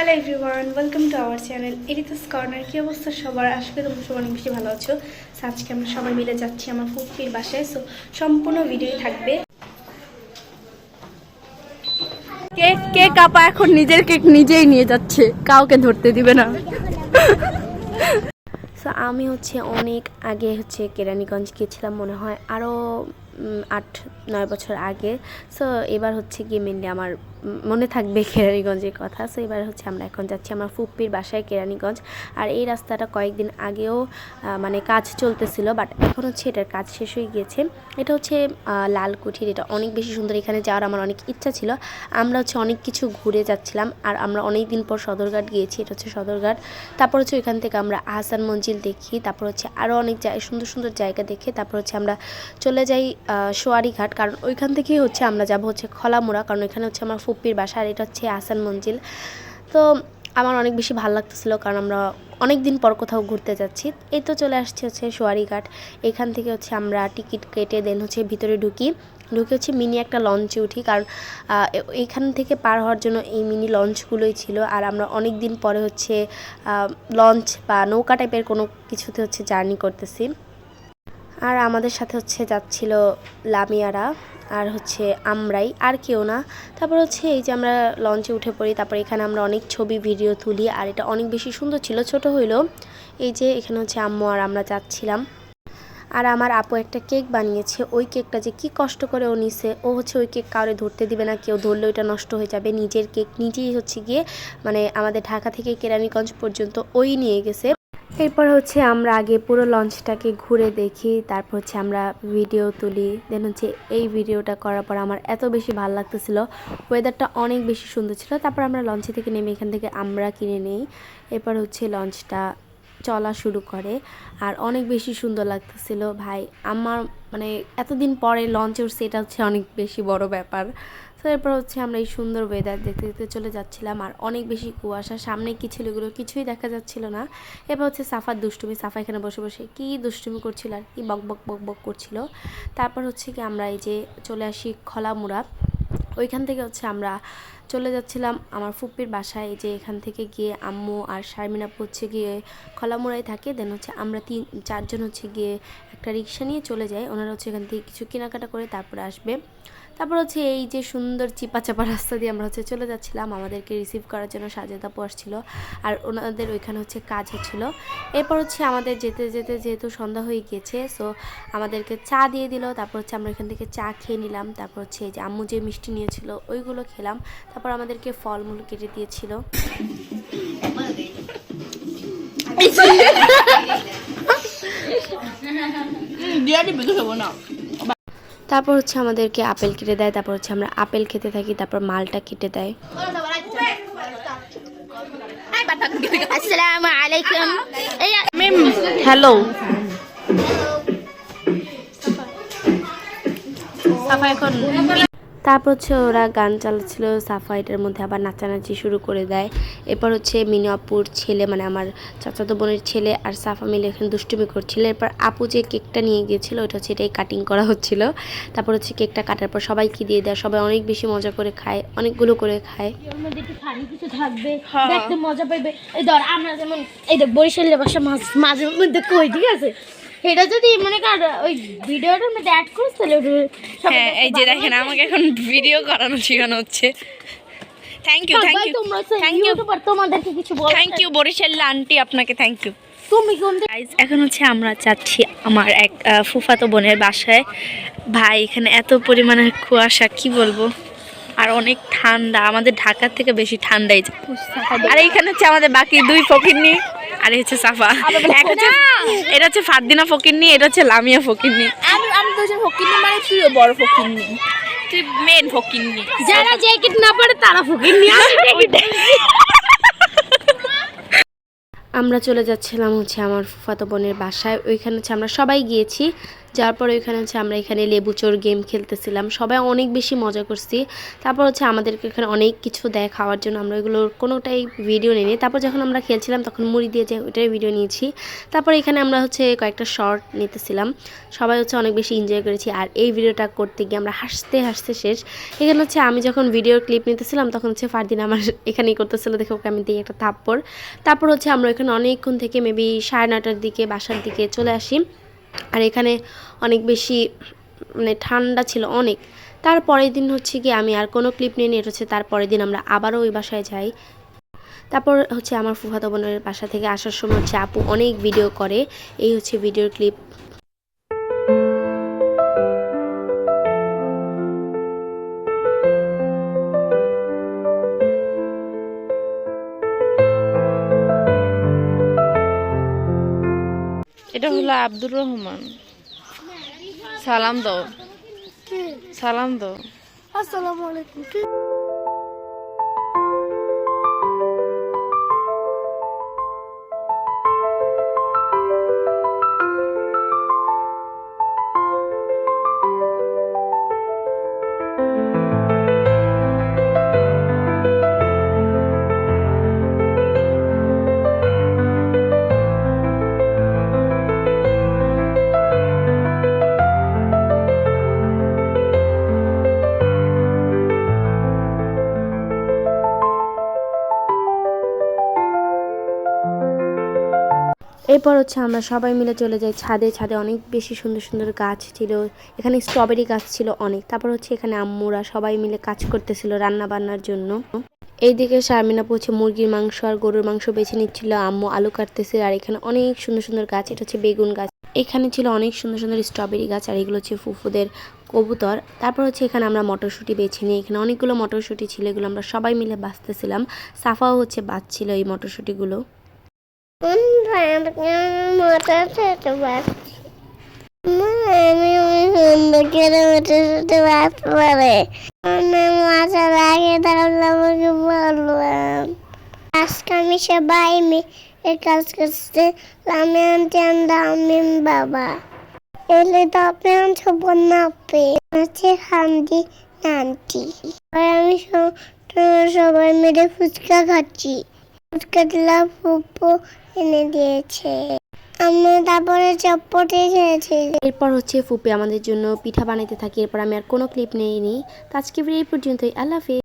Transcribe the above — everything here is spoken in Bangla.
Hello everyone, welcome to our channel এরিতাস কর্নার। কি অবস্থা সবার? আজকে তোমরা সবাই অনেক বেশি ভালো আছো। সো আজকে আমরা সবাই মিলে যাচ্ছি আমার ফুপির বাসায়। সো সম্পূর্ণ ভিডিও থাকবে। কেক আপা এখন নিজের কেক নিজেই নিয়ে যাচ্ছে, কাউকে ধরতে দিবে না। সো আমি অনেক আগে কেরানীগঞ্জ গিয়েছিলাম, মনে হয় আরও 8-9 বছর আগে। সো এবার গিয়ে মেনলি আমার মনে থাকবে কেরানীগঞ্জের কথা। সো এবার আমরা এখন যাচ্ছি আমার ফুপ্পির বাসায় কেরানীগঞ্জ। আর এই রাস্তাটা কয়েকদিন আগেও মানে কাজ চলতেছিল, বাট এখন এটার কাজ শেষ হয়ে গিয়েছে। এটা লালকুঠির, এটা অনেক বেশি সুন্দর। এখানে যাওয়ার আমার অনেক ইচ্ছা ছিল। আমরা অনেক কিছু ঘুরে যাচ্ছিলাম, আর আমরা অনেক দিন পর সদরঘাট গিয়েছি। এটা সদরঘাট। তারপর এখান থেকে আমরা আহসান মঞ্জিল দেখি। তারপর আরও অনেক সুন্দর সুন্দর জায়গা দেখে তারপর আমরা চলে যাই সোয়ারিঘাট, কারণ ওইখান থেকেই আমরা যাব খলামুড়া, কারণ এখানে আমার ফুপ্পির বাসা। আর এটা আহসান মঞ্জিল। তো আমার অনেক বেশি ভালো লাগতেছিল, কারণ আমরা অনেক দিন পর কোথাও ঘুরতে যাচ্ছি। এই তো চলে আসছে সোয়ারিঘাট। এখান থেকে আমরা টিকিট কেটে দেন ভিতরে ঢুকে মিনি একটা লঞ্চে উঠি, কারণ এইখান থেকে পার হওয়ার জন্য এই মিনি লঞ্চগুলোই ছিল। আর আমরা অনেক দিন পরে লঞ্চ বা নৌকা টাইপের কোনো কিছুতে জার্নি করতেছি। আর আমাদের সাথে যাচ্ছিল লামিয়ারা, আর আমরাই, আর কেউ না। তারপর এই যে আমরা লঞ্চে উঠে পড়ি। তারপর এখানে আমরা অনেক ছবি ভিডিও তুলি, আর এটা অনেক বেশি সুন্দর ছিল, ছোট হইলো। এই যে এখানে আম্মু আর আমরা যাচ্ছিলাম। আর আমার আপু একটা কেক বানিয়েছে। ওই কেকটা যে কি কষ্ট করে ও নিছে। ও ওই কেক কাউরে ধরতে দিবে না, কেউ ধরলে ওইটা নষ্ট হয়ে যাবে। নিজের কেক নিজেই গিয়ে মানে আমাদের ঢাকা থেকে কেরানীগঞ্জ পর্যন্ত ওই নিয়ে গেছে। এরপর আমরা আগে পুরো লঞ্চটাকে ঘুরে দেখি, তারপর আমরা ভিডিও তুলি। দেন এই ভিডিওটা করার পর আমার এত বেশি ভালো লাগতেছিল, ওয়েদারটা অনেক বেশি সুন্দর ছিল। তারপর আমরা লঞ্চে থেকে নেমে এখান থেকে আমরা কিনে নেই। এরপর লঞ্চটা চলা শুরু করে, আর অনেক বেশি সুন্দর লাগতেছিল। ভাই আমার মানে এতদিন পরে লঞ্চে উঠছে, এটা অনেক বেশি বড় ব্যাপার। তো এরপর আমরা এই সুন্দর ওয়েদার দেখতে দেখতে চলে যাচ্ছিলাম, আর অনেক বেশি কুয়াশা। সামনে কি ছিল এগুলো কিছুই দেখা যাচ্ছিল না। এবার সাফার দুষ্টুমি। সাফা এখানে বসে বসে কি দুষ্টুমি করছিল, আর কি বক বক বক বক করছিল। তারপর কি আমরা এই যে চলে আসি খলামুড়া। ওইখান থেকে আমরা চলে যাচ্ছিলাম আমার ফুপ্পির বাসায়। যে এখান থেকে গিয়ে আম্মু আর শারমিন আপু গিয়ে খলামুড়ায় থাকে। দেন আমরা 3-4 জন গিয়ে একটা রিক্সা নিয়ে চলে যাই। ওনারা এখান থেকে কিছু কেনাকাটা করে তারপরে আসবে। তারপর এই যে সুন্দর চিপা চাপা রাস্তা দিয়ে আমরা চলে যাচ্ছিলাম। আমাদেরকে রিসিভ করার জন্য সাজেদ আপু আসছিল, আর ওনাদের ওইখানে কাজ হচ্ছিল। এরপর আমাদের যেতে যেতে যেহেতু সন্ধ্যা হয়ে গিয়েছে, সো আমাদেরকে চা দিয়ে দিল। তারপর আমরা এখান থেকে চা খেয়ে নিলাম। তারপর এই যে আম্মু যে মিষ্টি নিয়েছিল ওইগুলো খেলাম। তারপর আমাদেরকে ফলমূল কেটে দিয়েছিল। তারপর আমাদেরকে আপেল কেটে দেয়। তারপর আমরা আপেল খেতে থাকি। তারপর মালটা কেটে দেয়। আসসালামু আলাইকুম। হ্যালো। তারপর ওরা গান চালাচ্ছিল। সাফা এটার মধ্যে আবার নাচানাচি শুরু করে দেয়। এরপর মিনু আপুর ছেলে, মানে আমার চাচাতো বোনের ছেলে আর সাফা মিলে এখানে দুষ্টুমি করছিল। এরপর আপু যে কেকটা নিয়ে গিয়েছিল ওটা এটাই কাটিং করা হচ্ছিল। তারপর কেকটা কাটার পর সবাইকে দিয়ে দেয়। সবাই অনেক বেশি মজা করে খায়, অনেকগুলো করে খায়। থাকবে দেখতে মজা পাইবে। এই ধর আমরা যেমন এই দেখ বরিশালের বাসা মাঝে মধ্যে কই, ঠিক আছে? এটা যদি মনে কর ওই ভিডিওটার মধ্যে অ্যাড করিস তাহলে হ্যাঁ, এই যে দেখেন আমাকে এখন ভিডিও করানো শেখানো হচ্ছে। থ্যাংক ইউ তোমাদেরকে কিছু বল। থ্যাংক ইউ বরিশাল আন্টি, আপনাকে থ্যাংক ইউ। তুমি কোন এখন আমরা যাচ্ছি আমার এক ফুফাতো বোনের বাসায়। ভাই এখানে এত পরিমাণে কুয়াশা, কি বলবো। আর অনেক ঠান্ডা, আমাদের ঢাকার থেকে বেশি ঠান্ডাই। আর এইখানে আমাদের বাকি 2 ফকিন্নি, আর সাফা। এটা ফারদিনা ফকিন্নি, এটা লামিয়া ফকিন্নি। আমি দুজন ফকিন্নি, মানে তুইও বড় ফকিন্নি, তুই মেন ফকিন্নি। যারা জ্যাকেট না পরে তারা ফকিন্নি। আমরা চলে যাচ্ছিলাম আমার ফুফাতো বোনের বাসায়। ওইখানে আমরা সবাই গিয়েছি, যার পরে এখানে হচ্ছে আমরা এখানে লেবু চোর গেম খেলতেছিলাম, সবাই অনেক বেশি মজা করছি। তারপর হচ্ছে আমাদেরকে এখানে অনেক কিছু দেয় খাওয়ার জন্য, আমরা এগুলোর কোনোটাই ভিডিও নিইনি। তারপর যখন আমরা খেলছিলাম তখন মুড়ি দিয়ে যে ওইটাই ভিডিও নিয়েছি। তারপর এখানে আমরা হচ্ছে কয়েকটা শর্ট নিতেছিলাম, সবাই হচ্ছে অনেক বেশি এনজয় করেছি। আর এই ভিডিওটা করতে গিয়ে আমরা হাসতে হাসতে শেষ। এখানে হচ্ছে আমি যখন ভিডিওর ক্লিপ নিতেছিলাম তখন হচ্ছে ফারদিন আমার এখানেই করতেছিল, দেখে ওকে আমি দিই একটা থাপ্পড়। তারপর হচ্ছে আমরা এখানে অনেকক্ষণ থেকে মেবি 9:30টার দিকে বাসার দিকে চলে আসি। আর এখানে অনেক বেশি মানে ঠান্ডা ছিল অনেক। তারপরের দিন হচ্ছে কি আমি আর কোনো ক্লিপ নিয়ে এটা হচ্ছে তারপরের দিন আমরা আবারও ওই বাসায় যাই। তারপর হচ্ছে আমার ফুফাতো বোনের বাসা থেকে আসার সময় হচ্ছে আপু অনেক ভিডিও করে, এই হচ্ছে ভিডিওর ক্লিপ। এটা হলো আব্দুর রহমান। সালাম দাও, সালাম দাও। আসসালামু আলাইকুম। এরপর হচ্ছে আমরা সবাই মিলে চলে যাই ছাদে। ছাদে অনেক বেশি সুন্দর সুন্দর গাছ ছিল, এখানে স্ট্রবেরি গাছ ছিল অনেক। তারপর হচ্ছে এখানে আম্মুরা সবাই মিলে কাজ করতেছিল রান্না বান্নার জন্য। এইদিকে শারমিনা হচ্ছে মুরগির মাংস আর গরুর মাংস বেছে নিচ্ছিল, আম্মু আলু কাটতেছে। আর এখানে অনেক সুন্দর সুন্দর গাছ, এটা হচ্ছে বেগুন গাছ, এখানে ছিল অনেক সুন্দর সুন্দর স্ট্রবেরি গাছ, আর এগুলো হচ্ছে ফুফুদের কবুতর। তারপর হচ্ছে এখানে আমরা মটরশুঁটি বেছে নিই, এখানে অনেকগুলো মটরশুঁটি ছিল, এগুলো আমরা সবাই মিলে বাছতেছিলাম। সাফাও হচ্ছে বাছছিল এই মটরশুঁটিগুলো। আজকে আমি সবাই মিলে কাজ করতে আমি আনতে আমি বাবা এলে তো আপনি আনছো বন্যা আপে আছে হান্দি আন্টি আমি সবাই মিলে ফুচকা খাচ্ছি। ফুচকা দিলা ফুপু এনে দিয়েছে, আমি তারপরে চপ্পটি খেয়েছি। এরপর হচ্ছে ফুপি আমাদের জন্য পিঠা বানাইতে থাকি। এরপর আমি আর কোনো ক্লিপ নেইনি। তো আজকে এই পর্যন্তই, আল্লাহ হাফেজ।